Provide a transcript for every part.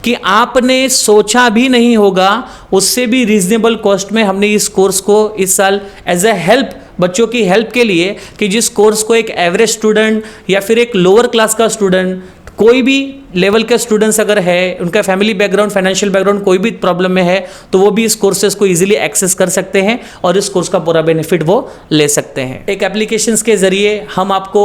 कि आपने सोचा भी नहीं होगा, उससे भी रीजनेबल कॉस्ट में हमने इस कोर्स को इस साल एज ए हेल्प, बच्चों की हेल्प के लिए, कि जिस कोर्स को एक एवरेज स्टूडेंट या फिर एक लोअर क्लास का स्टूडेंट, कोई भी लेवल के स्टूडेंट्स अगर है, उनका फैमिली बैकग्राउंड, फाइनेंशियल बैकग्राउंड कोई भी प्रॉब्लम में है, तो वो भी इस कोर्सेज को इजीली एक्सेस कर सकते हैं और इस कोर्स का पूरा बेनिफिट वो ले सकते हैं। एक एप्लीकेशंस के जरिए हम आपको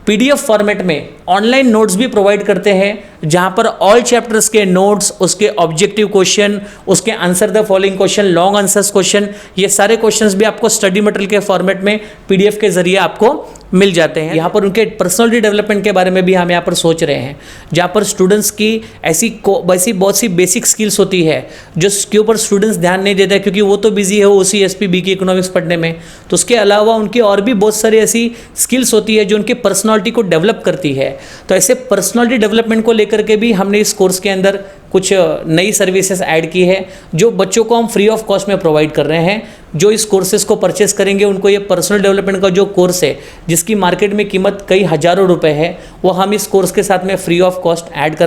PDF फॉर्मेट में ऑनलाइन नोट्स भी प्रोवाइड करते हैं, जहां पर ऑल चैप्टर्स के नोट्स, उसके ऑब्जेक्टिव क्वेश्चन, उसके answer the following question, long answers question, ये सारे क्वेश्चंस भी आपको स्टडी मटेरियल के फॉर्मेट में PDF के जरिए आपको मिल जाते हैं। यहाँ पर उनके पर्सनालिटी डेवलपमेंट के बारे में भी हम यहाँ पर सोच रहे हैं, जहाँ पर स्टूडेंट्स की ऐसी बहुत सी बेसिक स्किल्स होती है जो उसके ऊपर स्टूडेंट्स ध्यान नहीं देते, क्योंकि वो तो बिजी है OC SP BK इकोनॉमिक्स पढ़ने में। तो उसके अलावा उनकी और भी बहुत सारी ऐसी स्किल्स होती है जो उनकी पर्सनालिटी को डेवलप करती है। तो ऐसे पर्सनालिटी डेवलपमेंट को लेकर के भी हमने इस कोर्स के अंदर कुछ नई सर्विसेज ऐड की है, जो बच्चों को हम फ्री ऑफ कॉस्ट में प्रोवाइड कर रहे हैं। जो इस कोर्सेज को परचेस करेंगे उनको ये पर्सनल डेवलपमेंट का जो कोर्स है, जिसकी मार्केट में कीमत कई हज़ारों रुपए है, वो हम इस कोर्स के साथ में फ्री ऑफ कॉस्ट ऐड कर।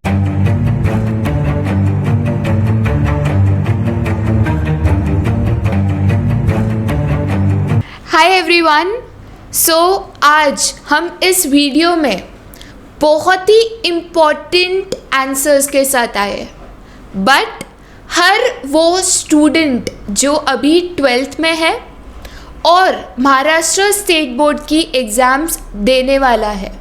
हाय एवरीवन, आज हम इस वीडियो में बहुत ही इम्पॉर्टेंट आंसर्स के साथ आए, बट हर वो स्टूडेंट जो अभी 12th में है और महाराष्ट्र स्टेट बोर्ड की एग्ज़ाम्स देने वाला है,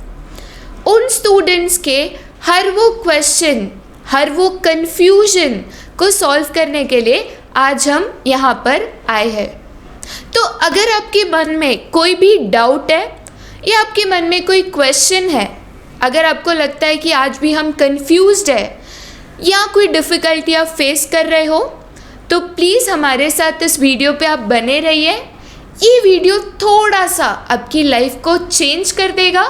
उन स्टूडेंट्स के हर वो क्वेश्चन, हर वो कन्फ्यूजन को सॉल्व करने के लिए आज हम यहाँ पर आए हैं। तो अगर आपके मन में कोई भी डाउट है या आपके मन में कोई क्वेश्चन है, अगर आपको लगता है कि आज भी हम कंफ्यूज्ड है या कोई डिफ़िकल्टी आप फेस कर रहे हो, तो प्लीज़ हमारे साथ इस वीडियो पे आप बने रहिए। ये वीडियो थोड़ा सा आपकी लाइफ को चेंज कर देगा,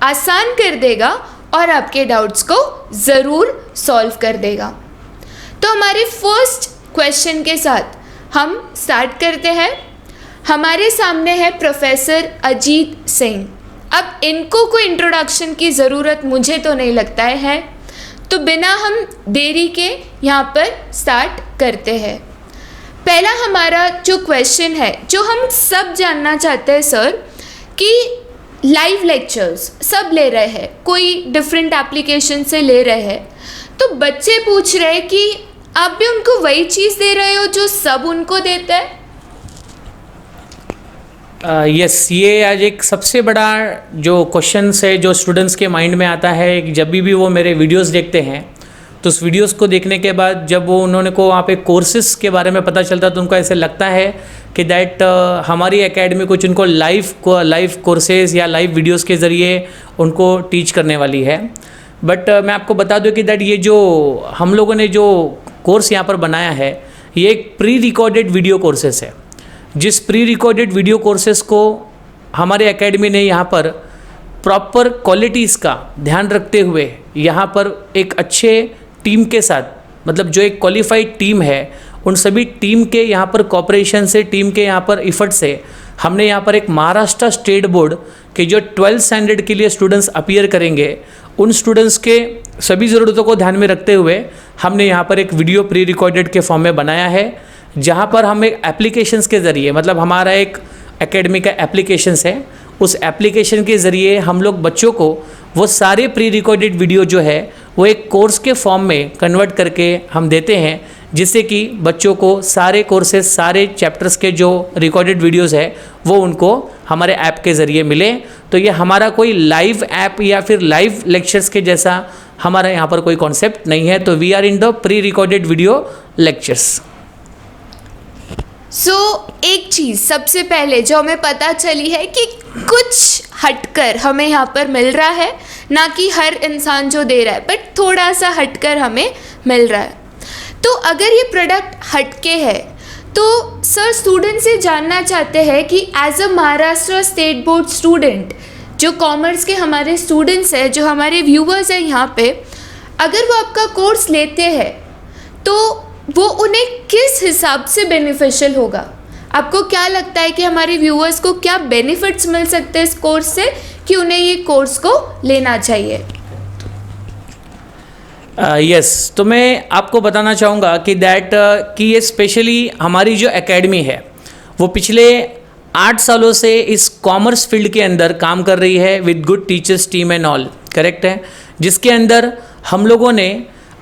आसान कर देगा और आपके डाउट्स को ज़रूर सॉल्व कर देगा। तो हमारे फर्स्ट क्वेश्चन के साथ हम स्टार्ट करते हैं। हमारे सामने है प्रोफेसर अजीत सिंह। अब इनको कोई इंट्रोडक्शन की ज़रूरत मुझे तो नहीं लगता है, तो बिना हम देरी के यहाँ पर स्टार्ट करते हैं। पहला हमारा जो क्वेश्चन है, जो हम सब जानना चाहते हैं सर, कि लाइव लेक्चर्स सब ले रहे हैं, कोई डिफरेंट एप्लीकेशन से ले रहे हैं, तो बच्चे पूछ रहे हैं कि आप भी उनको वही चीज़ दे रहे हो जो सब उनको देता है। यस, ये आज एक सबसे बड़ा जो क्वेश्चन है जो स्टूडेंट्स के माइंड में आता है कि जब भी वो मेरे वीडियोस देखते हैं, तो उस वीडियोस को देखने के बाद जब वो उन्होंने को वहाँ पे कोर्सेज के बारे में पता चलता, तो उनको ऐसे लगता है कि दैट हमारी एकेडमी कुछ उनको लाइव कोर्सेज या लाइव वीडियोस के ज़रिए उनको टीच करने वाली है। बट मैं आपको बता दूं कि दैट ये जो हम लोगों ने जो कोर्स यहाँ पर बनाया है, ये एक प्री रिकॉर्डेड वीडियो कोर्सेस है। जिस प्री रिकॉर्डेड वीडियो कोर्सेस को हमारे एकेडमी ने यहाँ पर प्रॉपर क्वालिटीज़ का ध्यान रखते हुए यहाँ पर एक अच्छे टीम के साथ, मतलब जो एक क्वालिफाइड टीम है, उन सभी टीम के यहाँ पर कोऑपरेशन से, टीम के यहाँ पर इफ़र्ट से हमने यहाँ पर एक महाराष्ट्र स्टेट बोर्ड के जो 12th स्टैंडर्ड के लिए स्टूडेंट्स अपीयर करेंगे, उन स्टूडेंट्स के सभी ज़रूरतों को ध्यान में रखते हुए हमने यहाँ पर एक वीडियो प्री रिकॉर्डेड के फॉर्म में बनाया है, जहाँ पर हम एक एप्लीकेशंस के ज़रिए, मतलब हमारा एक एकेडमी का एप्लीकेशंस है, उस एप्लीकेशन के ज़रिए हम लोग बच्चों को वो सारे प्री रिकॉर्डेड वीडियो जो है वो एक कोर्स के फॉर्म में कन्वर्ट करके हम देते हैं, जिससे कि बच्चों को सारे कोर्सेज, सारे चैप्टर्स के जो रिकॉर्डेड वीडियोस है वो उनको हमारे ऐप के ज़रिए मिले। तो ये हमारा कोई लाइव ऐप या फिर लाइव लेक्चर्स के जैसा हमारा यहाँ पर कोई कॉन्सेप्ट नहीं है। तो we are in the pre recorded video lectures. एक चीज़ सबसे पहले जो हमें पता चली है कि कुछ हटकर हमें यहाँ पर मिल रहा है, ना कि हर इंसान जो दे रहा है, बट थोड़ा सा हटकर हमें मिल रहा है। तो अगर ये प्रोडक्ट हटके है, तो सर स्टूडेंट से जानना चाहते हैं कि as a Maharashtra state board student, जो कॉमर्स के हमारे स्टूडेंट्स हैं, जो हमारे व्यूवर्स हैं यहाँ पे, अगर वो आपका कोर्स लेते हैं तो वो उन्हें किस हिसाब से बेनिफिशियल होगा? आपको क्या लगता है कि हमारे व्यूअर्स को क्या बेनिफिट्स मिल सकते हैं इस कोर्स से कि उन्हें ये कोर्स को लेना चाहिए? यस, तो मैं आपको बताना चाहूँगा कि कि ये स्पेशली हमारी जो एकेडमी है वो पिछले 8 सालों से इस कॉमर्स फील्ड के अंदर काम कर रही है with good teachers team and all, correct है, जिसके अंदर हम लोगों ने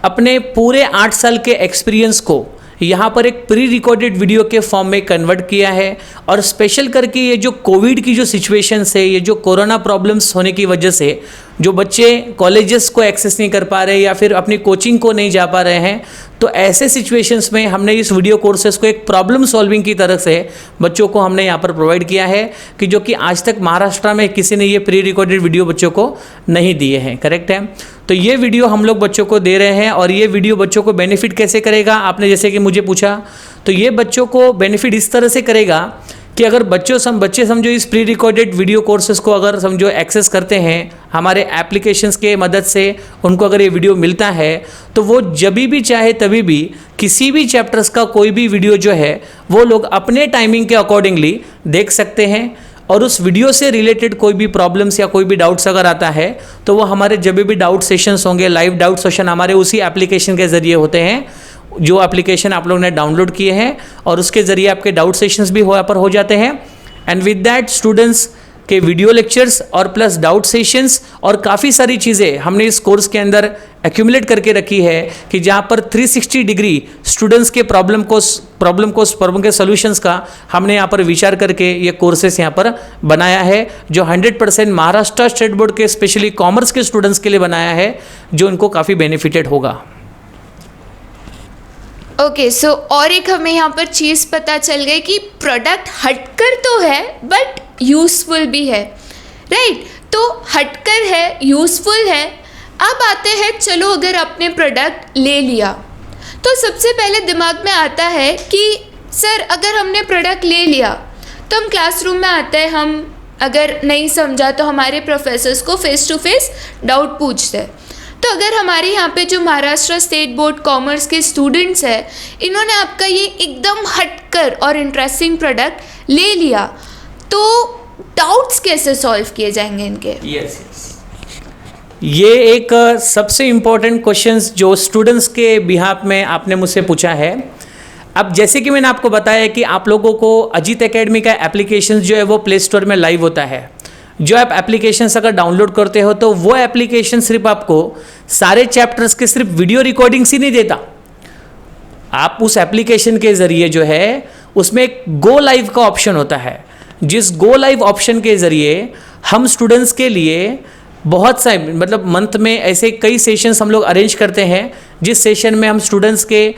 अपने पूरे 8 साल के एक्सपीरियंस को यहाँ पर एक प्री रिकॉर्डेड वीडियो के फॉर्म में कन्वर्ट किया है। और स्पेशल करके ये जो कोविड की जो सिचुएशंस है, ये जो कोरोना प्रॉब्लम्स होने की वजह से जो बच्चे कॉलेजेस को एक्सेस नहीं कर पा रहे या फिर अपनी कोचिंग को नहीं जा पा रहे हैं, तो ऐसे सिचुएशंस में हमने इस वीडियो कोर्सेज को एक प्रॉब्लम सॉल्विंग की तरह से बच्चों को हमने यहाँ पर प्रोवाइड किया है कि जो कि आज तक महाराष्ट्र में किसी ने ये प्री रिकॉर्डेड वीडियो बच्चों को नहीं दिए हैं, करेक्ट है। तो ये वीडियो हम लोग बच्चों को दे रहे हैं और ये वीडियो बच्चों को बेनिफिट कैसे करेगा, आपने जैसे कि मुझे पूछा, तो ये बच्चों को बेनिफिट इस तरह से करेगा कि अगर बच्चे समझो इस प्री रिकॉर्डेड वीडियो कोर्सेज को अगर समझो एक्सेस करते हैं हमारे एप्लीकेशंस के मदद से, उनको अगर ये वीडियो मिलता है तो वो जब भी चाहे तभी भी किसी भी चैप्टर्स का कोई भी वीडियो जो है वो लोग अपने टाइमिंग के अकॉर्डिंगली देख सकते हैं। और उस वीडियो से रिलेटेड कोई भी प्रॉब्लम्स या कोई भी डाउट्स अगर आता है तो वो हमारे जब भी डाउट सेशंस होंगे, लाइव डाउट सेशन हमारे उसी एप्लीकेशन के ज़रिए होते हैं, जो एप्लीकेशन आप लोगों ने डाउनलोड किए हैं, और उसके ज़रिए आपके डाउट सेशंस भी यहाँ पर हो जाते हैं। एंड विद दैट स्टूडेंट्स के वीडियो लेक्चर्स और प्लस डाउट सेशंस और काफ़ी सारी चीज़ें हमने इस कोर्स के अंदर एक्यूमुलेट करके रखी है कि जहाँ पर 360 डिग्री स्टूडेंट्स के प्रॉब्लम के सॉल्यूशंस का हमने यहाँ पर विचार करके ये कोर्सेस यहाँ पर बनाया है, जो 100% महाराष्ट्र स्टेट बोर्ड के स्पेशली कॉमर्स के स्टूडेंट्स के लिए बनाया है, जो इनको काफ़ी बेनिफिटेड होगा। ओके, सो और एक हमें यहाँ पर चीज़ पता चल गई कि प्रोडक्ट हटकर तो है बट यूज़फुल भी है, राइट। तो हटकर है, यूज़फुल है। अब आते हैं, चलो अगर आपने प्रोडक्ट ले लिया तो सबसे पहले दिमाग में आता है कि सर अगर हमने प्रोडक्ट ले लिया तो हम क्लासरूम में आते हैं, हम अगर नहीं समझा तो हमारे प्रोफेसर्स को फेस टू फेस डाउट पूछते हैं। तो अगर हमारे यहाँ पे जो महाराष्ट्र स्टेट बोर्ड कॉमर्स के स्टूडेंट्स हैं, इन्होंने आपका ये एकदम हटकर और इंटरेस्टिंग प्रोडक्ट ले लिया, तो डाउट्स कैसे सॉल्व किए जाएंगे इनके? यस, ये एक सबसे इम्पोर्टेंट क्वेश्चंस जो स्टूडेंट्स के बिहाफ में आपने मुझसे पूछा है। अब जैसे कि मैंने आपको बताया कि आप लोगों को अजीत एकेडमी का एप्लीकेशन जो है वो प्ले स्टोर में लाइव होता है। जो आप एप्लीकेशंस अगर डाउनलोड करते हो तो वो एप्लीकेशन सिर्फ आपको सारे चैप्टर्स के सिर्फ वीडियो रिकॉर्डिंग्स ही नहीं देता, आप उस एप्लीकेशन के ज़रिए जो है उसमें एक गो लाइव का ऑप्शन होता है, जिस गो लाइव ऑप्शन के ज़रिए हम स्टूडेंट्स के लिए बहुत सारे मतलब मंथ में ऐसे कई सेशंस हम लोग अरेंज करते हैं, जिस सेशन में हम स्टूडेंट्स के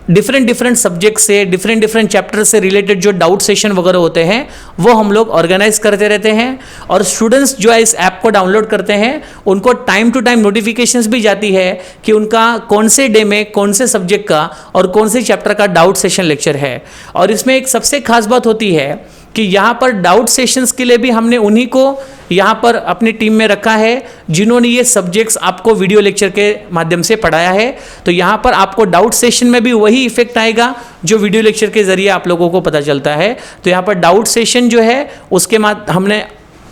डिफरेंट सब्जेक्ट से डिफरेंट चैप्टर से रिलेटेड जो डाउट सेशन वगैरह होते हैं वो हम लोग ऑर्गेनाइज करते रहते हैं। और स्टूडेंट्स जो है इस ऐप को डाउनलोड करते हैं उनको टाइम टू टाइम नोटिफिकेशंस भी जाती है कि उनका कौन से डे में कौन से सब्जेक्ट का और कौन से चैप्टर का डाउट सेशन लेक्चर है। और इसमें एक सबसे खास बात होती है कि यहाँ पर डाउट सेशंस के लिए भी हमने उन्हीं को यहाँ पर अपनी टीम में रखा है जिन्होंने ये सब्जेक्ट्स आपको वीडियो लेक्चर के माध्यम से पढ़ाया है। तो यहाँ पर आपको डाउट सेशन में भी वही इफेक्ट आएगा जो वीडियो लेक्चर के जरिए आप लोगों को पता चलता है। तो यहाँ पर डाउट सेशन जो है उसके हमने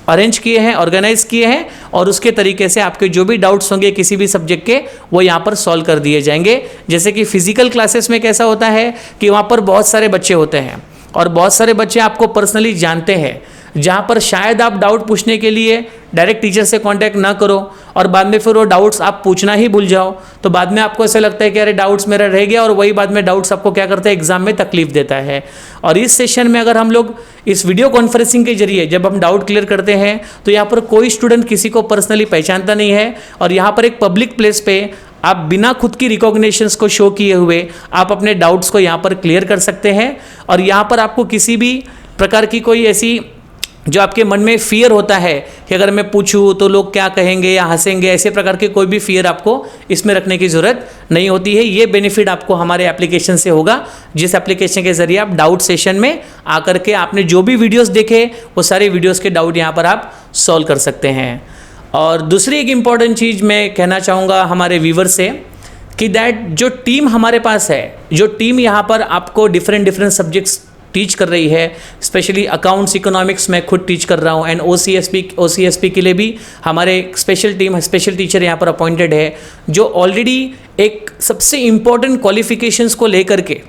अरेंज किए हैं, ऑर्गेनाइज किए हैं, और उसके तरीके से आपके जो भी डाउट्स होंगे किसी भी सब्जेक्ट के वो यहाँ पर सॉल्व कर दिए जाएंगे। जैसे कि फिजिकल क्लासेस में कैसा होता है कि वहाँ पर बहुत सारे बच्चे होते हैं और बहुत सारे बच्चे आपको पर्सनली जानते हैं, जहाँ पर शायद आप डाउट पूछने के लिए डायरेक्ट टीचर से कांटेक्ट ना करो और बाद में फिर वो डाउट्स आप पूछना ही भूल जाओ, तो बाद में आपको ऐसा लगता है कि अरे डाउट्स मेरा रह गया, और वही बाद में डाउट्स आपको क्या करता है एग्जाम में तकलीफ देता है। और इस सेशन में अगर हम लोग इस वीडियो कॉन्फ्रेंसिंग के जरिए जब हम डाउट क्लियर करते हैं तो यहाँ पर कोई स्टूडेंट किसी को पर्सनली पहचानता नहीं है, और यहाँ पर एक पब्लिक प्लेस पे आप बिना खुद की रिकॉग्निशंस को शो किए हुए आप अपने डाउट्स को यहाँ पर क्लियर कर सकते हैं। और यहाँ पर आपको किसी भी प्रकार की कोई ऐसी जो आपके मन में फियर होता है कि अगर मैं पूछूं तो लोग क्या कहेंगे या हंसेंगे, ऐसे प्रकार के कोई भी फियर आपको इसमें रखने की ज़रूरत नहीं होती है। ये बेनिफिट आपको हमारे एप्लीकेशन से होगा, जिस एप्लीकेशन के ज़रिए आप डाउट सेशन में आकर के आपने जो भी वीडियोज़ देखे वो सारे वीडियोज़ के डाउट यहाँ पर आप सॉल्व कर सकते हैं। और दूसरी एक इम्पॉर्टेंट चीज़ मैं कहना चाहूँगा हमारे व्यूवर से कि दैट जो टीम हमारे पास है, जो टीम यहाँ पर आपको डिफरेंट सब्जेक्ट्स टीच कर रही है, स्पेशली अकाउंट्स इकोनॉमिक्स मैं खुद टीच कर रहा हूँ, एंड OCSP के लिए भी हमारे स्पेशल टीम, स्पेशल टीचर यहाँ पर अपॉइंटेड है, जो ऑलरेडी एक सबसे इम्पॉर्टेंट क्वालिफिकेशंस को लेकर के,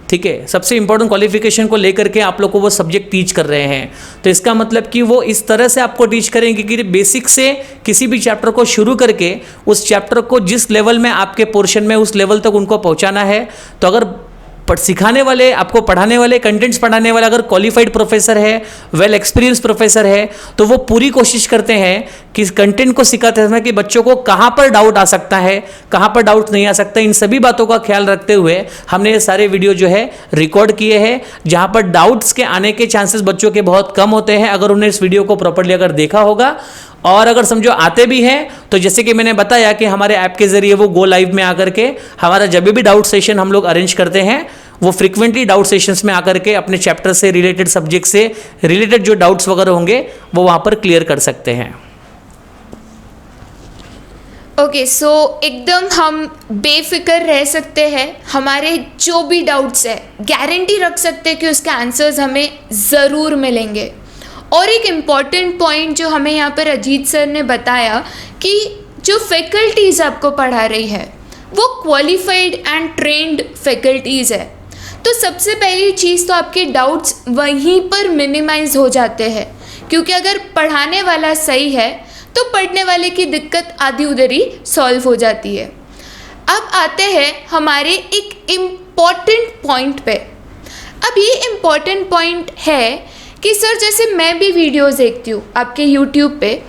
ठीक है, सबसे इंपॉर्टेंट क्वालिफिकेशन को लेकर के आप लोग को वो सब्जेक्ट टीच कर रहे हैं। तो इसका मतलब कि वो इस तरह से आपको टीच करेंगे कि बेसिक से किसी भी चैप्टर को शुरू करके उस चैप्टर को जिस लेवल में आपके पोर्शन में उस लेवल तक उनको पहुंचाना है। तो अगर सिखाने वाले, आपको पढ़ाने वाले, कंटेंट्स पढ़ाने वाला अगर क्वालिफाइड प्रोफेसर है, वेल एक्सपीरियंस प्रोफेसर है, तो वो पूरी कोशिश करते हैं कि इस कंटेंट को सिखाते समय कि बच्चों को कहाँ पर डाउट आ सकता है, कहाँ पर डाउट नहीं आ सकता, इन सभी बातों का ख्याल रखते हुए हमने ये सारे वीडियो जो है रिकॉर्ड किए हैं, जहाँ पर डाउट्स के आने के चांसेस बच्चों के बहुत कम होते हैं अगर उन्हें इस वीडियो को प्रॉपरली अगर देखा होगा। और अगर समझो आते भी हैं तो जैसे कि मैंने बताया कि हमारे ऐप के जरिए वो गो लाइव में आकर के हमारा जब भी डाउट सेशन हम लोग अरेंज करते हैं, वो फ्रीक्वेंटली डाउट सेशंस में आकर के अपने चैप्टर से रिलेटेड, सब्जेक्ट से रिलेटेड जो डाउट्स वगैरह होंगे वो वहाँ पर क्लियर कर सकते हैं। ओके, सो एकदम हम बेफिक्र रह सकते हैं, हमारे जो भी डाउट्स है गारंटी रख सकते हैं कि उसके आंसर्स हमें ज़रूर मिलेंगे। और एक इम्पॉर्टेंट पॉइंट जो हमें यहाँ पर अजीत सर ने बताया कि जो फैकल्टीज़ आपको पढ़ा रही है वो क्वालिफाइड एंड ट्रेंड फैकल्टीज़ है। तो सबसे पहली चीज़ तो आपके डाउट्स वहीं पर मिनिमाइज हो जाते हैं, क्योंकि अगर पढ़ाने वाला सही है तो पढ़ने वाले की दिक्कत आधी उधर ही सॉल्व हो जाती है। अब आते हैं हमारे एक इम्पॉर्टेंट पॉइंट पे। अब ये इम्पॉर्टेंट पॉइंट है कि सर जैसे मैं भी वीडियोस देखती हूँ आपके यूट्यूब पे,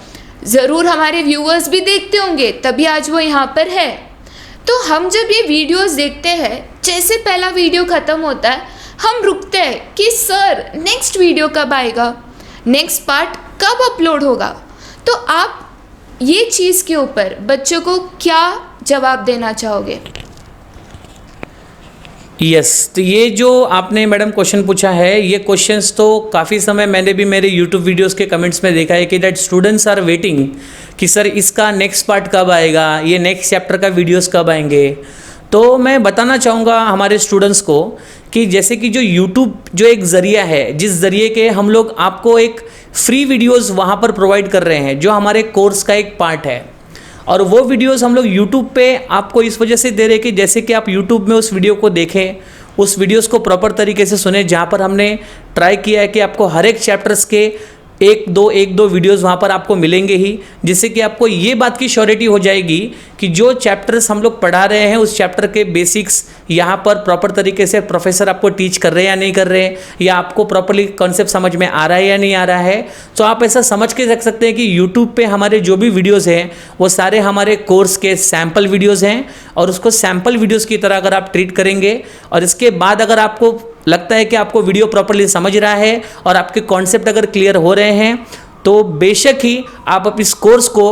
ज़रूर हमारे व्यूअर्स भी देखते होंगे तभी आज वो यहाँ पर है। तो हम जब ये वीडियोस देखते हैं, जैसे पहला वीडियो ख़त्म होता है हम रुकते हैं कि सर नेक्स्ट वीडियो कब आएगा, नेक्स्ट पार्ट कब अपलोड होगा। तो आप ये चीज़ के ऊपर बच्चों को क्या जवाब देना चाहोगे? तो ये जो आपने मैडम क्वेश्चन पूछा है, ये क्वेश्चंस तो काफ़ी समय मैंने भी मेरे यूट्यूब वीडियोस के कमेंट्स में देखा है कि दैट स्टूडेंट्स आर वेटिंग कि सर इसका नेक्स्ट पार्ट कब आएगा, ये नेक्स्ट चैप्टर का वीडियोस कब आएंगे। तो मैं बताना चाहूँगा हमारे स्टूडेंट्स को कि जैसे कि जो यूट्यूब जो एक ज़रिया है, जिस ज़रिए के हम लोग आपको एक फ्री वीडियोज़ वहाँ पर प्रोवाइड कर रहे हैं, जो हमारे कोर्स का एक पार्ट है, और वो वीडियोस हम लोग YouTube पे आपको इस वजह से दे रहे हैं कि जैसे कि आप YouTube में उस वीडियो को देखें, उस वीडियोस को प्रॉपर तरीके से सुने, जहाँ पर हमने ट्राई किया है कि आपको हर एक चैप्टर्स के एक दो वीडियोस वहाँ पर आपको मिलेंगे ही, जिससे कि आपको ये बात की श्योरिटी हो जाएगी कि जो चैप्टर्स हम लोग पढ़ा रहे हैं उस चैप्टर के बेसिक्स यहाँ पर प्रॉपर तरीके से प्रोफेसर आपको टीच कर रहे हैं या नहीं कर रहे हैं, या आपको प्रॉपरली कॉन्सेप्ट समझ में आ रहा है या नहीं आ रहा है। तो आप ऐसा समझ के रख सकते हैं कि यूट्यूब पे हमारे जो भी वीडियोज़ हैं वो सारे हमारे कोर्स के सैम्पल वीडियोज़ हैं, और उसको सैम्पल वीडियोज़ की तरह अगर आप ट्रीट करेंगे और इसके बाद अगर आपको लगता है कि आपको वीडियो प्रॉपरली समझ रहा है और आपके कॉन्सेप्ट अगर क्लियर हो रहे हैं, तो बेशक ही आप इस कोर्स को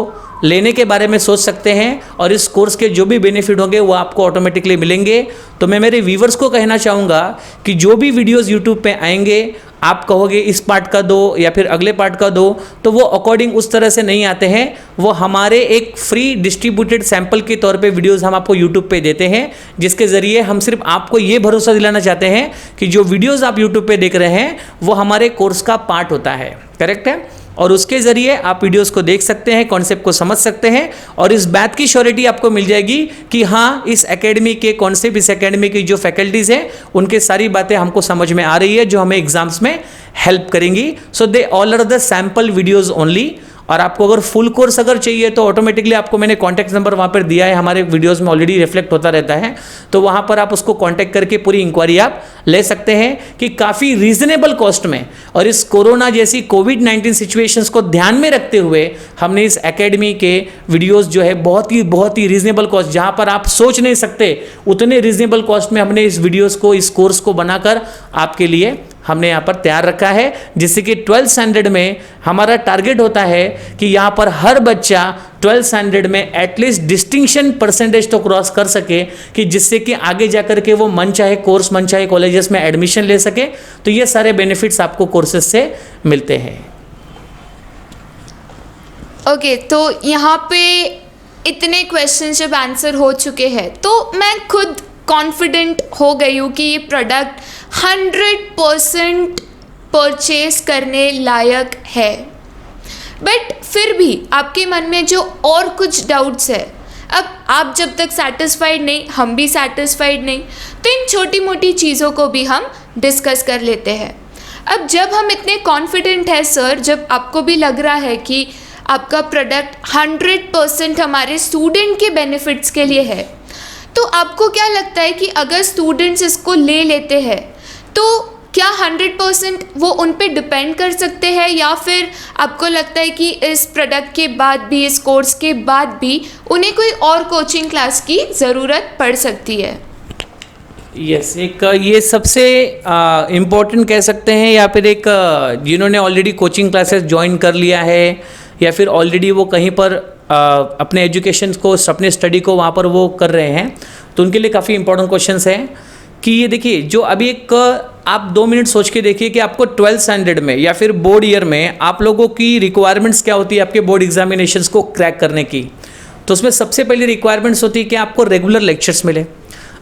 लेने के बारे में सोच सकते हैं, और इस कोर्स के जो भी बेनिफिट होंगे वो आपको ऑटोमेटिकली मिलेंगे। तो मैं मेरे व्यूवर्स को कहना चाहूँगा कि जो भी वीडियोस यूट्यूब पे आएंगे, आप कहोगे इस पार्ट का दो या फिर अगले पार्ट का दो, तो वो अकॉर्डिंग उस तरह से नहीं आते हैं। वो हमारे एक फ्री डिस्ट्रीब्यूटेड सैंपल के तौर पे वीडियोस हम आपको यूट्यूब पे देते हैं, जिसके ज़रिए हम सिर्फ आपको ये भरोसा दिलाना चाहते हैं कि जो वीडियोस आप यूट्यूब पे देख रहे हैं वो हमारे कोर्स का पार्ट होता है। करेक्ट है? और उसके ज़रिए आप वीडियोस को देख सकते हैं, कॉन्सेप्ट को समझ सकते हैं, और इस बात की श्योरिटी आपको मिल जाएगी कि हाँ, इस एकेडमी के कॉन्सेप्ट, इस एकेडमी की जो फैकल्टीज़ हैं उनके सारी बातें हमको समझ में आ रही है, जो हमें एग्जाम्स में हेल्प करेंगी। So they all are the sample videos only. और आपको अगर फुल कोर्स अगर चाहिए तो ऑटोमेटिकली आपको मैंने कॉन्टैक्ट नंबर वहाँ पर दिया है, हमारे वीडियोस में ऑलरेडी रिफ्लेक्ट होता रहता है, तो वहाँ पर आप उसको कॉन्टैक्ट करके पूरी इंक्वायरी आप ले सकते हैं कि काफ़ी रीजनेबल कॉस्ट में, और इस कोरोना जैसी कोविड-19 सिचुएशंस को ध्यान में रखते हुए हमने इस एकेडमी के वीडियोस जो है बहुत ही रीजनेबल कॉस्ट, जहाँ पर आप सोच नहीं सकते उतने रीजनेबल कॉस्ट में हमने इस वीडियोस को, इस कोर्स को बनाकर आपके लिए हमने यहाँ पर तैयार रखा है। जिससे कि 12th स्टैंडर्ड में हमारा टारगेट होता है कि यहाँ पर हर बच्चा 12th स्टैंडर्ड में एटलीस्ट डिस्टिंक्शन परसेंटेज तो क्रॉस कर सके, कि जिससे कि आगे जाकर के वो मन चाहे कोर्स, मन चाहे कॉलेजेस में एडमिशन ले सके। तो ये सारे बेनिफिट्स आपको कोर्सेज से मिलते हैं। ओके, तो यहाँ पे इतने क्वेश्चन जब आंसर हो चुके हैं तो मैं खुद कॉन्फिडेंट हो गई हूँ कि ये प्रोडक्ट 100% परचेज करने लायक है। बट फिर भी आपके मन में जो और कुछ डाउट्स है, अब आप जब तक सेटिस्फाइड नहीं, हम भी सेटिस्फाइड नहीं, तो इन छोटी मोटी चीज़ों को भी हम डिस्कस कर लेते हैं। अब जब हम इतने कॉन्फिडेंट है सर, जब आपको भी लग रहा है कि आपका प्रोडक्ट 100% हमारे स्टूडेंट के बेनिफिट्स के लिए है, तो आपको क्या लगता है कि अगर स्टूडेंट्स इसको ले लेते हैं तो क्या 100% वो उन पे डिपेंड कर सकते हैं, या फिर आपको लगता है कि इस प्रोडक्ट के बाद भी, इस कोर्स के बाद भी उन्हें कोई और कोचिंग क्लास की ज़रूरत पड़ सकती है? यस, एक ये सबसे इम्पोर्टेंट कह सकते हैं, या फिर एक जिन्होंने ऑलरेडी कोचिंग क्लासेस ज्वाइन कर लिया है, या फिर ऑलरेडी वो कहीं पर अपने एजुकेशन को, अपने स्टडी को वहाँ पर वो कर रहे हैं, तो उनके लिए काफ़ी इंपॉर्टेंट क्वेश्चंस हैं कि ये देखिए, जो अभी एक आप 2 मिनट सोच के देखिए कि आपको 12th स्टैंडर्ड में या फिर बोर्ड ईयर में आप लोगों की रिक्वायरमेंट्स क्या होती है आपके बोर्ड एग्जामिनेशंस को क्रैक करने की। तो उसमें सबसे पहली रिक्वायरमेंट्स होती है कि आपको रेगुलर लेक्चर्स मिले।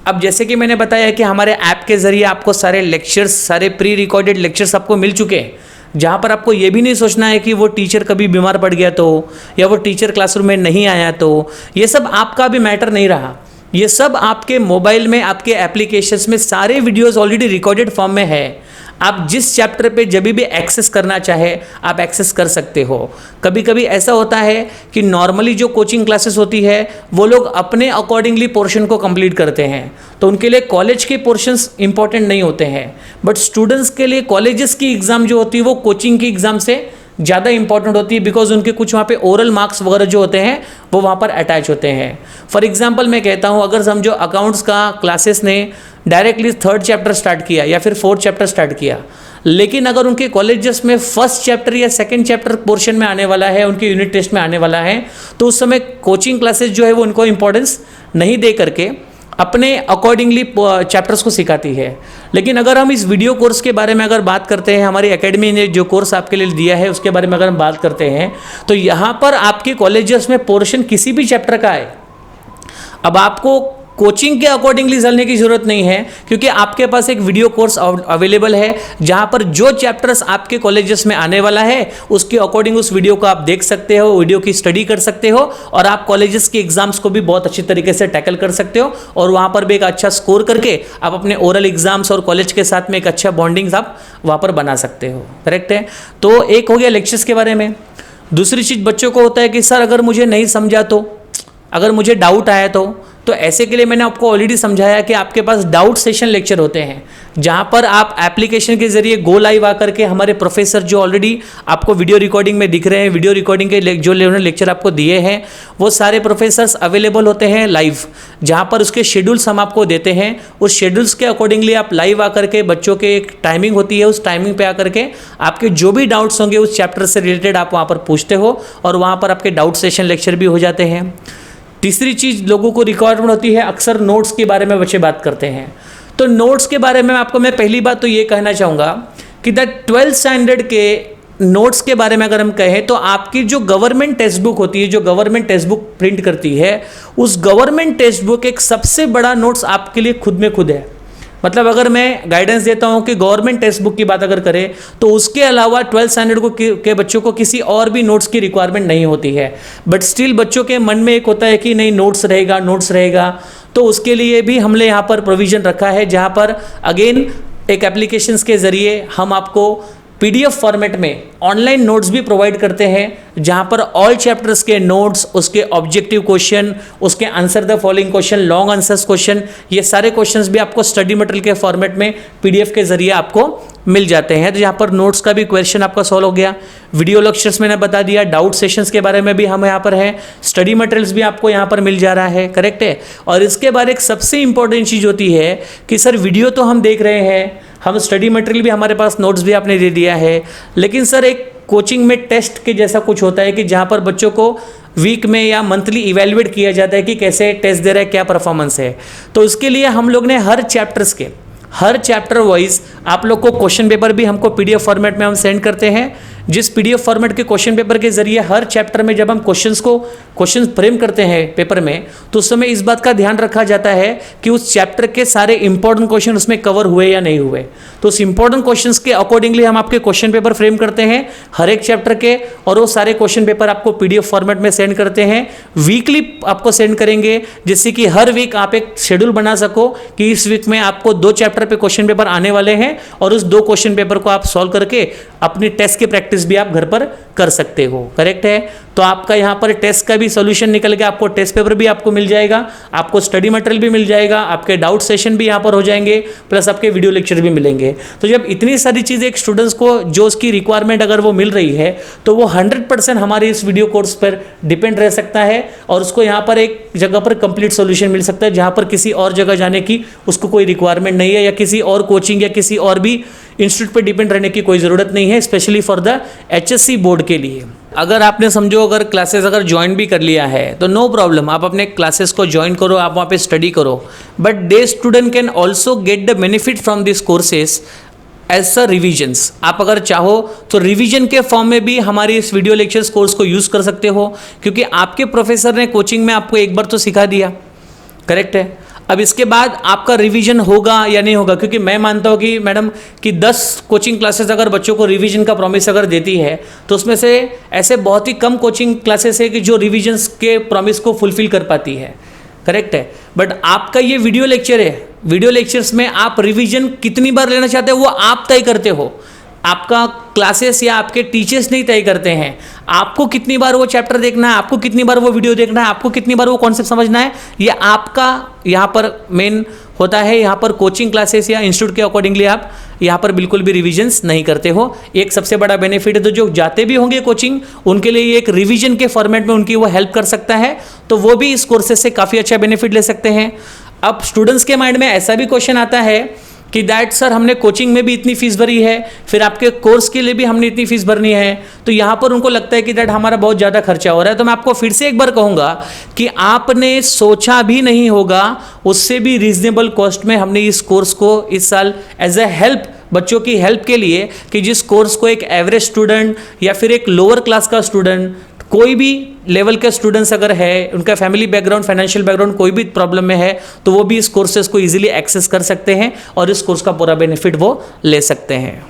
अब जैसे कि मैंने बताया कि हमारे ऐप के ज़रिए आपको सारे लेक्चर्स, सारे प्री रिकॉर्डेड लेक्चर्स आपको मिल चुके हैं, जहाँ पर आपको ये भी नहीं सोचना है कि वो टीचर कभी बीमार पड़ गया तो, या वो टीचर क्लासरूम में नहीं आया तो, ये सब आपका भी मैटर नहीं रहा। ये सब आपके मोबाइल में, आपके एप्लीकेशंस में सारे वीडियोस ऑलरेडी रिकॉर्डेड फॉर्म में है। आप जिस चैप्टर पे जब भी एक्सेस करना चाहे आप एक्सेस कर सकते हो। कभी कभी ऐसा होता है कि नॉर्मली जो कोचिंग क्लासेस होती है वो लोग अपने अकॉर्डिंगली पोर्शन को कंप्लीट करते हैं, तो उनके लिए कॉलेज के पोर्शंस इंपॉर्टेंट नहीं होते हैं, बट स्टूडेंट्स के लिए कॉलेजेस की एग्ज़ाम जो होती है वो कोचिंग की एग्ज़ाम से ज़्यादा इंपॉर्टेंट होती है, बिकॉज उनके कुछ वहाँ पे ओरल मार्क्स वगैरह जो होते हैं वो वहाँ पर अटैच होते हैं। फॉर एग्जांपल मैं कहता हूँ, अगर समझो अकाउंट्स का क्लासेस ने डायरेक्टली 3rd चैप्टर स्टार्ट किया या फिर 4th चैप्टर स्टार्ट किया, लेकिन अगर उनके कॉलेजेस में 1st चैप्टर या 2nd चैप्टर पोर्शन में आने वाला है, उनके यूनिट टेस्ट में आने वाला है, तो उस समय कोचिंग क्लासेस जो है वो उनको इंपॉर्टेंस नहीं दे करके अपने अकॉर्डिंगली चैप्टर्स को सिखाती है। लेकिन अगर हम इस वीडियो कोर्स के बारे में अगर बात करते हैं, हमारी एकेडमी ने जो कोर्स आपके लिए दिया है उसके बारे में अगर हम बात करते हैं, तो यहाँ पर आपके कॉलेजेस में पोर्शन किसी भी चैप्टर का है। अब आपको कोचिंग के अकॉर्डिंगली चलने की जरूरत नहीं है, क्योंकि आपके पास एक वीडियो कोर्स अवेलेबल है जहां पर जो चैप्टर्स आपके कॉलेजेस में आने वाला है उसके अकॉर्डिंग उस वीडियो को आप देख सकते हो, वीडियो की स्टडी कर सकते हो, और आप कॉलेजेस के एग्जाम्स को भी बहुत अच्छी तरीके से टैकल कर सकते हो, और वहां पर भी एक अच्छा स्कोर करके आप अपने ओरल एग्जाम्स और कॉलेज के साथ में एक अच्छा बॉन्डिंग्स आप वहां पर बना सकते हो। करेक्ट है? तो एक हो गया लेक्चर्स के बारे में। दूसरी चीज बच्चों को होता है कि सर अगर मुझे नहीं समझा तो, अगर मुझे डाउट आया तो ऐसे के लिए मैंने आपको ऑलरेडी समझाया कि आपके पास डाउट सेशन लेक्चर होते हैं, जहां पर आप एप्लीकेशन के जरिए गो लाइव आकर के हमारे प्रोफेसर जो ऑलरेडी आपको वीडियो रिकॉर्डिंग में दिख रहे हैं, वीडियो रिकॉर्डिंग के जो लेक्चर आपको दिए हैं वो सारे प्रोफेसर्स अवेलेबल होते हैं लाइव, जहां पर उसके शेड्यूल्स हम आपको देते हैं। उस शेड्यूल्स के अकॉर्डिंगली आप लाइव आकर के, बच्चों के एक टाइमिंग होती है, उस टाइमिंग पे आकर के आपके जो भी डाउट्स होंगे उस चैप्टर से रिलेटेड आप वहाँ पर पूछते हो, और वहाँ पर आपके डाउट सेशन लेक्चर भी हो जाते हैं। तीसरी चीज़ लोगों को रिक्वायरमेंट होती है, अक्सर नोट्स के बारे में बच्चे बात करते हैं। तो नोट्स के बारे में आपको मैं पहली बात तो ये कहना चाहूँगा कि 12th स्टैंडर्ड के नोट्स के बारे में अगर हम कहें तो आपकी जो गवर्नमेंट टेक्स्ट बुक होती है, जो गवर्नमेंट टेक्स्ट बुक प्रिंट करती है, उस गवर्नमेंट टेक्स्ट बुक एक सबसे बड़ा नोट्स आपके लिए खुद में खुद है। मतलब अगर मैं गाइडेंस देता हूं कि गवर्नमेंट टेक्स्ट बुक की बात अगर करें तो उसके अलावा 12th स्टैंडर्ड के बच्चों को किसी और भी नोट्स की रिक्वायरमेंट नहीं होती है, बट स्टिल बच्चों के मन में एक होता है कि नहीं नोट्स रहेगा, तो उसके लिए भी हमने यहाँ पर प्रोविज़न रखा है, जहाँ पर अगेन एक एप्लीकेशंस के ज़रिए हम आपको PDF फॉर्मेट में ऑनलाइन नोट्स भी प्रोवाइड करते हैं, जहां पर ऑल चैप्टर्स के नोट्स, उसके ऑब्जेक्टिव क्वेश्चन, उसके answer the following question, long answers question, ये सारे क्वेश्चंस भी आपको स्टडी मटेरियल के फॉर्मेट में PDF के जरिए आपको मिल जाते हैं। तो यहाँ पर नोट्स का भी क्वेश्चन आपका सॉल्व हो गया, वीडियो लेक्चर्स मैंने बता दिया, डाउट सेशंस के बारे में भी हम यहाँ पर हैं, स्टडी मटेरियल्स भी आपको यहाँ पर मिल जा रहा है। करेक्ट है? और इसके बाद एक सबसे इंपॉर्टेंट चीज़ होती है कि सर वीडियो तो हम देख रहे हैं, हम स्टडी मटेरियल भी हमारे पास, नोट्स भी आपने दे दिया है, लेकिन सर एक कोचिंग में टेस्ट के जैसा कुछ होता है कि जहाँ पर बच्चों को वीक में या मंथली इवेल्युएट किया जाता है कि कैसे टेस्ट दे रहा है, क्या परफॉर्मेंस है। तो उसके लिए हम लोग ने हर चैप्टर वाइज आप लोग को क्वेश्चन पेपर भी हमको PDF फॉर्मेट में हम सेंड करते हैं, जिस PDF फॉर्मेट के क्वेश्चन पेपर के जरिए हर चैप्टर में जब हम क्वेश्चन फ्रेम करते हैं पेपर में, तो उस समय इस बात का ध्यान रखा जाता है कि उस चैप्टर के सारे इंपॉर्टेंट क्वेश्चन उसमें कवर हुए या नहीं हुए। तो उस इंपॉर्टेंट क्वेश्चंस के अकॉर्डिंगली हम आपके क्वेश्चन पेपर फ्रेम करते हैं हर एक चैप्टर के, और वो सारे क्वेश्चन पेपर आपको PDF फॉर्मेट में सेंड करते हैं। वीकली आपको सेंड करेंगे, जिससे कि हर वीक आप एक शेड्यूल बना सको कि इस वीक में आपको 2 चैप्टर पे क्वेश्चन पेपर आने वाले हैं, और उस 2 क्वेश्चन पेपर को आप सॉल्व करके अपनी टेस्ट की प्रैक्टिस भी आप घर पर कर सकते हो। करेक्ट है? तो आपका यहाँ पर टेस्ट का भी सॉल्यूशन निकल के आपको टेस्ट पेपर भी आपको मिल जाएगा, आपको स्टडी मटेरियल भी मिल जाएगा, आपके डाउट सेशन भी यहाँ पर हो जाएंगे, प्लस आपके वीडियो लेक्चर भी मिलेंगे। तो जब इतनी सारी चीज़ें एक स्टूडेंट्स को जो उसकी रिक्वायरमेंट अगर वो मिल रही है, तो वो 100% हमारे इस वीडियो कोर्स पर डिपेंड रह सकता है, और उसको यहाँ पर एक जगह पर कंप्लीट सॉल्यूशन मिल सकता है, जहाँ पर किसी और जगह जाने की उसको कोई रिक्वायरमेंट नहीं है, या किसी और कोचिंग या किसी और भी इंस्टीट्यूट पे डिपेंड रहने की कोई ज़रूरत नहीं है, specially for the HSC board के लिए। अगर आपने समझो अगर क्लासेस अगर ज्वाइन भी कर लिया है तो नो प्रॉब्लम, आप अपने क्लासेस को ज्वाइन करो, आप वहाँ पे स्टडी करो, but the student can also get the benefit from this courses as a revisions. आप अगर चाहो तो रिवीजन के फॉर्म में भी हमारी इस वीडियो लेक्चर्स कोर्स को यूज़ कर सकते हो, क्योंकि आपके प्रोफेसर ने कोचिंग में आपको एक बार तो सिखा दिया। करेक्ट है? अब इसके बाद आपका रिवीजन होगा या नहीं होगा, क्योंकि मैं मानता हूँ कि मैडम कि 10 कोचिंग क्लासेस अगर बच्चों को रिवीजन का प्रॉमिस अगर देती है, तो उसमें से ऐसे बहुत ही कम कोचिंग क्लासेस है कि जो रिवीजन्स के प्रॉमिस को फुलफिल कर पाती है। करेक्ट है? बट आपका ये वीडियो लेक्चर है, वीडियो लेक्चर्स में आप रिवीजन कितनी बार लेना चाहते हो वो आप तय करते हो। आपका क्लासेस या आपके टीचर्स नहीं तय करते हैं। आपको कितनी बार वो चैप्टर देखना है, आपको कितनी बार वो वीडियो देखना है, आपको कितनी बार वो कॉन्सेप्ट समझना है, ये आपका यहाँ पर मेन होता है। यहाँ पर कोचिंग क्लासेस या इंस्टीट्यूट के अकॉर्डिंगली आप यहाँ पर बिल्कुल भी रिविजन्स नहीं करते हो। एक सबसे बड़ा बेनिफिट है, तो जो जाते भी होंगे कोचिंग उनके लिए ये एक रिवीजन के फॉर्मेट में उनकी वो हेल्प कर सकता है, तो वो भी इस कोर्सेज से काफ़ी अच्छा बेनिफिट ले सकते हैं। अब स्टूडेंट्स के माइंड में ऐसा भी क्वेश्चन आता है कि दैट सर हमने कोचिंग में भी इतनी फीस भरी है, फिर आपके कोर्स के लिए भी हमने इतनी फीस भरनी है, तो यहाँ पर उनको लगता है कि दैट हमारा बहुत ज़्यादा खर्चा हो रहा है। तो मैं आपको फिर से एक बार कहूँगा कि आपने सोचा भी नहीं होगा, उससे भी रीजनेबल कॉस्ट में हमने इस कोर्स को इस साल एज ए हेल्प, बच्चों की हेल्प के लिए, कि जिस कोर्स को एक एवरेज स्टूडेंट या फिर एक लोअर क्लास का स्टूडेंट, कोई भी लेवल के स्टूडेंट्स अगर है, उनका फैमिली बैकग्राउंड, फाइनेंशियल बैकग्राउंड कोई भी प्रॉब्लम में है, तो वो भी इस कोर्सेज को इजीली एक्सेस कर सकते हैं और इस कोर्स का पूरा बेनिफिट वो ले सकते हैं।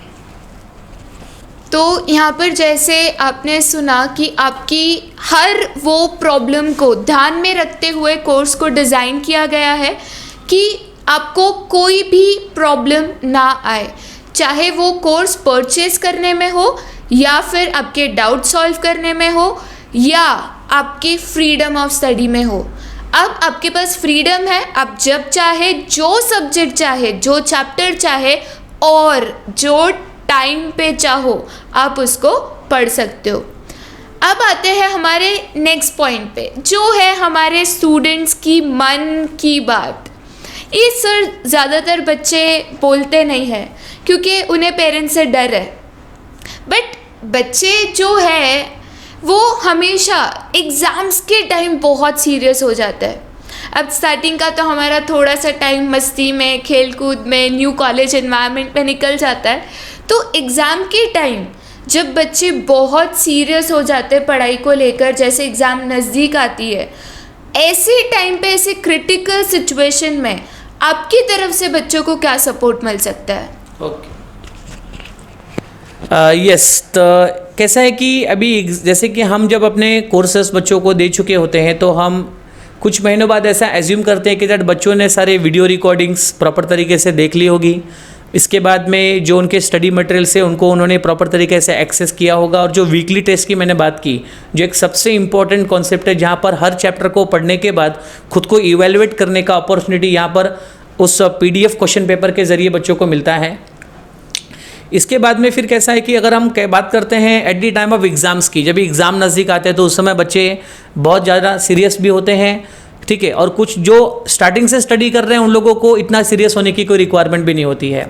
तो यहाँ पर जैसे आपने सुना कि आपकी हर वो प्रॉब्लम को ध्यान में रखते हुए कोर्स को डिज़ाइन किया गया है कि आपको कोई भी प्रॉब्लम ना आए, चाहे वो कोर्स परचेज करने में हो या फिर आपके डाउट सॉल्व करने में हो या आपकी फ्रीडम ऑफ स्टडी में हो। अब आपके पास फ्रीडम है, आप जब चाहे जो सब्जेक्ट चाहे, जो चैप्टर चाहे और जो टाइम पे चाहो आप उसको पढ़ सकते हो। अब आते हैं हमारे नेक्स्ट पॉइंट पे, जो है हमारे स्टूडेंट्स की मन की बात। ये सर ज़्यादातर बच्चे बोलते नहीं हैं क्योंकि उन्हें पेरेंट्स से डर है, बट बच्चे जो है वो हमेशा एग्ज़ाम्स के टाइम बहुत सीरियस हो जाता है। अब स्टार्टिंग का तो हमारा थोड़ा सा टाइम मस्ती में, खेल कूद में, न्यू कॉलेज एनवायरनमेंट में निकल जाता है, तो एग्ज़ाम के टाइम जब बच्चे बहुत सीरियस हो जाते हैं पढ़ाई को लेकर, जैसे एग्ज़ाम नज़दीक आती है, ऐसे टाइम पे, ऐसे क्रिटिकल सिचुएशन में आपकी तरफ से बच्चों को क्या सपोर्ट मिल सकता है? ओके, यस, तो कैसा है कि अभी जैसे कि हम जब अपने कोर्सेस बच्चों को दे चुके होते हैं, तो हम कुछ महीनों बाद ऐसा एज्यूम करते हैं कि दैट बच्चों ने सारे वीडियो रिकॉर्डिंग्स प्रॉपर तरीके से देख ली होगी। इसके बाद में जो उनके स्टडी मटेरियल से उनको उन्होंने प्रॉपर तरीके से एक्सेस किया होगा, और जो वीकली टेस्ट की मैंने बात की, जो एक सबसे इम्पॉर्टेंट कॉन्सेप्ट है, जहाँ पर हर चैप्टर को पढ़ने के बाद खुद को इवेलुएट करने का अपॉर्चुनिटी यहाँ पर उस PDF क्वेश्चन पेपर के ज़रिए बच्चों को मिलता है। इसके बाद में फिर कैसा है कि अगर हम बात करते हैं at the time of exams की, जब एग्ज़ाम नज़दीक आते हैं तो उस समय बच्चे बहुत ज़्यादा सीरियस भी होते हैं, ठीक है, और कुछ जो स्टार्टिंग से स्टडी कर रहे हैं उन लोगों को इतना सीरियस होने की कोई रिक्वायरमेंट भी नहीं होती है।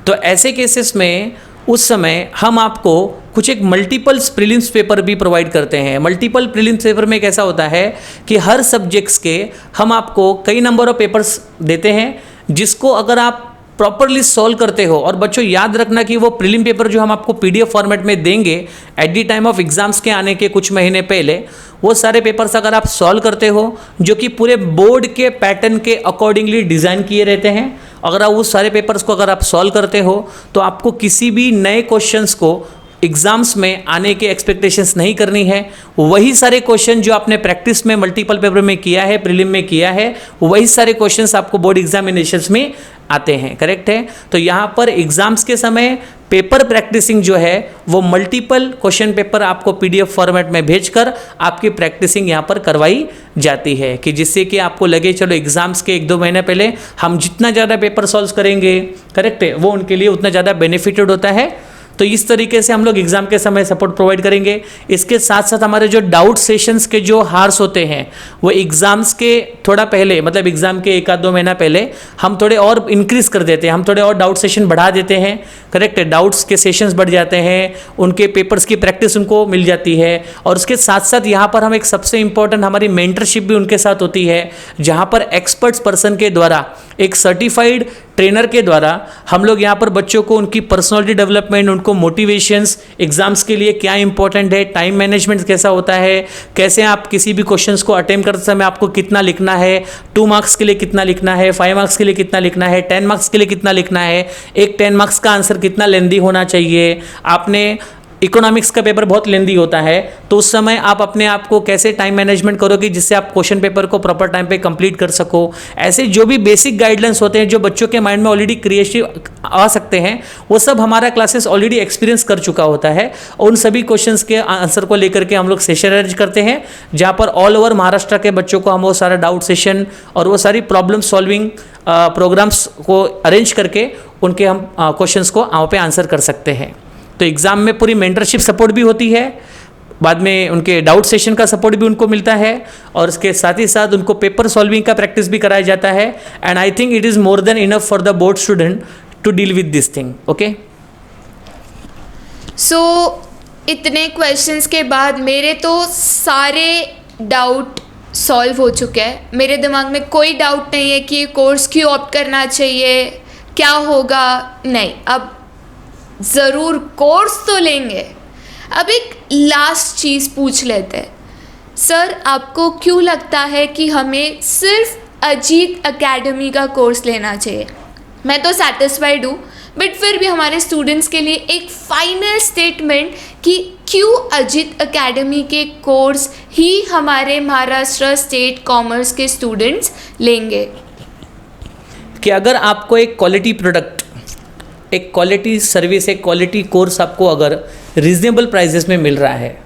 तो ऐसे केसेस में उस समय हम आपको कुछ एक मल्टीपल प्रीलिम्स पेपर भी प्रोवाइड करते हैं। मल्टीपल प्रीलिम्स पेपर में कैसा होता है कि हर सब्जेक्ट्स के हम आपको कई नंबर ऑफ पेपर्स देते हैं, जिसको अगर आप प्रॉपरली सॉल्व करते हो, और बच्चों याद रखना कि वो प्रीलिम पेपर जो हम आपको पीडीएफ फॉर्मेट में देंगे at the time of exams के आने के कुछ महीने पहले, वो सारे पेपर्स अगर आप सॉल्व करते हो जो कि पूरे बोर्ड के पैटर्न के अकॉर्डिंगली डिज़ाइन किए रहते हैं, अगर आप उस सारे पेपर्स को अगर आप सॉल्व करते हो तो आपको किसी भी नए क्वेश्चंस को एग्जाम्स में आने के एक्सपेक्टेशंस नहीं करनी है। वही सारे क्वेश्चन जो आपने प्रैक्टिस में मल्टीपल पेपर में किया है, प्रीलिम में किया है, वही सारे क्वेश्चंस आपको बोर्ड एग्जामिनेशंस में आते हैं। करेक्ट है। तो यहाँ पर एग्जाम्स के समय पेपर प्रैक्टिसिंग जो है वो मल्टीपल क्वेश्चन पेपर आपको पीडीएफ फॉर्मेट में भेजकर आपकी प्रैक्टिसिंग यहाँ पर करवाई जाती है, कि जिससे कि आपको लगे चलो एग्जाम्स के 1-2 महीने पहले हम जितना ज़्यादा पेपर सॉल्व करेंगे, करेक्ट है, वो उनके लिए उतना ज़्यादा बेनिफिटेड होता है। तो इस तरीके से हम लोग एग्जाम के समय सपोर्ट प्रोवाइड करेंगे। इसके साथ साथ हमारे जो डाउट सेशंस के जो हार्स होते हैं वो एग्जाम्स के थोड़ा पहले, मतलब एग्जाम के 1-2 महीना पहले हम थोड़े और इंक्रीज कर देते हैं, हम थोड़े और डाउट सेशन बढ़ा देते हैं। करेक्ट है, डाउट्स के सेशंस बढ़ जाते हैं, उनके पेपर्स की प्रैक्टिस उनको मिल जाती है। और उसके साथ साथ यहाँ पर हम एक सबसे इंपॉर्टेंट हमारी मेंटरशिप भी उनके साथ होती है, जहाँ पर एक्सपर्ट्स पर्सन के द्वारा, एक सर्टिफाइड ट्रेनर के द्वारा हम लोग यहाँ पर बच्चों को उनकी पर्सनालिटी डेवलपमेंट, उनको मोटिवेशंस, एग्जाम्स के लिए क्या इंपॉर्टेंट है, टाइम मैनेजमेंट कैसा होता है, कैसे आप किसी भी क्वेश्चंस को अटेम्प्ट करते समय आपको कितना लिखना है, 2 मार्क्स के लिए कितना लिखना है, 5 मार्क्स के लिए कितना लिखना है, 10 मार्क्स के लिए कितना लिखना है, एक 10 मार्क्स का आंसर कितना लेंदी होना चाहिए। आपने इकोनॉमिक्स का पेपर बहुत लेंदी होता है, तो उस समय आप अपने आप को कैसे टाइम मैनेजमेंट करोगे जिससे आप क्वेश्चन पेपर को प्रॉपर टाइम पे कंप्लीट कर सको। ऐसे जो भी बेसिक गाइडलाइंस होते हैं जो बच्चों के माइंड में ऑलरेडी क्रिएटिव आ सकते हैं, वो सब हमारा क्लासेस ऑलरेडी एक्सपीरियंस कर चुका होता है। और उन सभी क्वेश्चंस के आंसर को लेकर के हम लोग सेशन अरेंज करते हैं, जहाँ पर ऑल ओवर महाराष्ट्र के बच्चों को हम वो सारा डाउट सेशन और वो सारी प्रॉब्लम सॉल्विंग प्रोग्राम्स को अरेंज करके उनके हम क्वेश्चंस को वहाँ पे आंसर कर सकते हैं। तो एग्ज़ाम में पूरी मेंटरशिप सपोर्ट भी होती है, बाद में उनके डाउट सेशन का सपोर्ट भी उनको मिलता है, और उसके साथ ही साथ उनको पेपर सॉल्विंग का प्रैक्टिस भी कराया जाता है। And I think it is more than enough for the board student to deal with this thing. Okay, so इतने क्वेश्चंस के बाद मेरे तो सारे डाउट सॉल्व हो चुके हैं। मेरे दिमाग में कोई डाउट नहीं है कि ये कोर्स क्यों ऑप्ट करना चाहिए, क्या होगा, नहीं, अब ज़रूर कोर्स तो लेंगे। अब एक लास्ट चीज़ पूछ लेते हैं, सर आपको क्यों लगता है कि हमें सिर्फ अजीत एकेडमी का कोर्स लेना चाहिए? मैं तो सेटिस्फाइड हूँ, बट फिर भी हमारे स्टूडेंट्स के लिए एक फाइनल स्टेटमेंट कि क्यों अजीत एकेडमी के कोर्स ही हमारे महाराष्ट्र स्टेट कॉमर्स के स्टूडेंट्स लेंगे। कि अगर आपको एक क्वालिटी प्रोडक्ट, एक क्वालिटी सर्विस, एक क्वालिटी कोर्स आपको अगर रीज़नेबल प्राइजेस में मिल रहा है,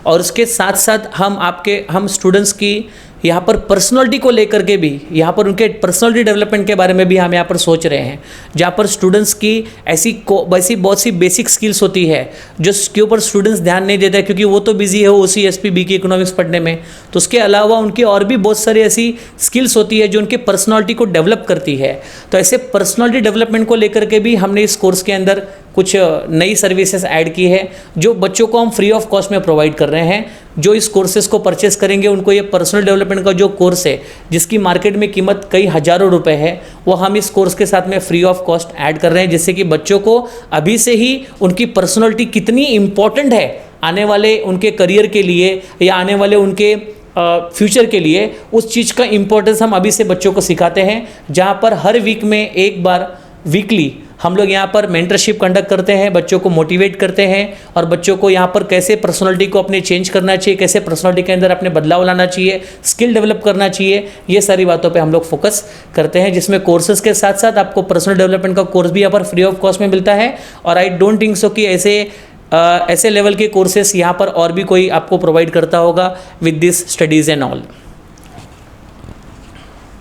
और उसके साथ साथ हम स्टूडेंट्स की यहाँ पर पर्सनालिटी को लेकर के भी, यहाँ पर उनके पर्सनालिटी डेवलपमेंट के बारे में भी हम यहाँ पर सोच रहे हैं, जहाँ पर स्टूडेंट्स की ऐसी बहुत सी बेसिक स्किल्स होती है जो उसके ऊपर स्टूडेंट्स ध्यान नहीं देते क्योंकि वो तो बिजी है OCSP BK इकोनॉमिक्स पढ़ने में। तो उसके अलावा उनकी और भी बहुत सारी ऐसी स्किल्स होती है जो उनकी पर्सनालिटी को डेवलप करती है। तो ऐसे पर्सनालिटी डेवलपमेंट को लेकर के भी हमने इस कोर्स के अंदर कुछ नई सर्विसेज ऐड की है जो बच्चों को हम फ्री ऑफ कॉस्ट में प्रोवाइड कर रहे हैं। जो इस कोर्सेज को परचेस करेंगे उनको ये पर्सनल डेवलपमेंट का जो कोर्स है जिसकी मार्केट में कीमत कई हज़ारों रुपए है, वो हम इस कोर्स के साथ में फ्री ऑफ कॉस्ट ऐड कर रहे हैं, जिससे कि बच्चों को अभी से ही उनकी पर्सनैलिटी कितनी इम्पॉर्टेंट है आने वाले उनके करियर के लिए या आने वाले उनके फ्यूचर के लिए, उस चीज़ का इम्पोर्टेंस हम अभी से बच्चों को सिखाते हैं। जहाँ पर हर वीक में एक बार वीकली हम लोग यहाँ पर मेंटरशिप कंडक्ट करते हैं, बच्चों को मोटिवेट करते हैं और बच्चों को यहाँ पर कैसे पर्सनालिटी को अपने चेंज करना चाहिए, कैसे पर्सनालिटी के अंदर अपने बदलाव लाना चाहिए, स्किल डेवलप करना चाहिए, ये सारी बातों पे हम लोग फोकस करते हैं। जिसमें कोर्सेज के साथ साथ आपको पर्सनल डेवलपमेंट का कोर्स भी यहाँ पर फ्री ऑफ कॉस्ट में मिलता है। और आई डोंट थिंक सो कि ऐसे लेवल के कोर्सेस यहाँ पर और भी कोई आपको प्रोवाइड करता होगा with this studies and all.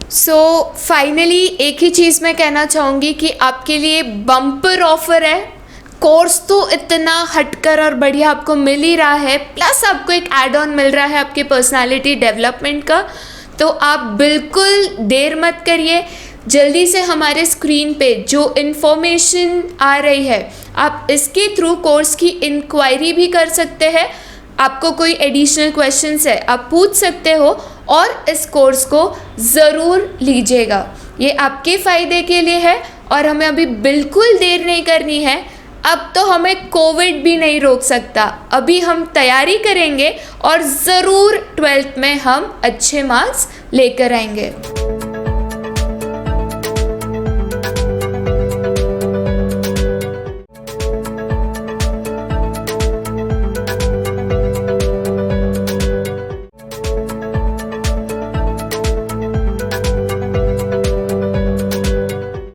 So finally एक ही चीज़ मैं कहना चाहूँगी कि आपके लिए बम्पर ऑफर है। कोर्स तो इतना हटकर और बढ़िया आपको मिल ही रहा है, प्लस आपको एक ऐड ऑन मिल रहा है आपके पर्सनालिटी डेवलपमेंट का। तो आप बिल्कुल देर मत करिए, जल्दी से हमारे स्क्रीन पे जो इन्फॉर्मेशन आ रही है आप इसके थ्रू कोर्स की इंक्वायरी भी कर सकते हैं। आपको कोई एडिशनल क्वेश्चंस है आप पूछ सकते हो और इस कोर्स को ज़रूर लीजिएगा, ये आपके फ़ायदे के लिए है और हमें अभी बिल्कुल देर नहीं करनी है। अब तो हमें कोविड भी नहीं रोक सकता। अभी हम तैयारी करेंगे और ज़रूर 12th में हम अच्छे मार्क्स लेकर आएंगे।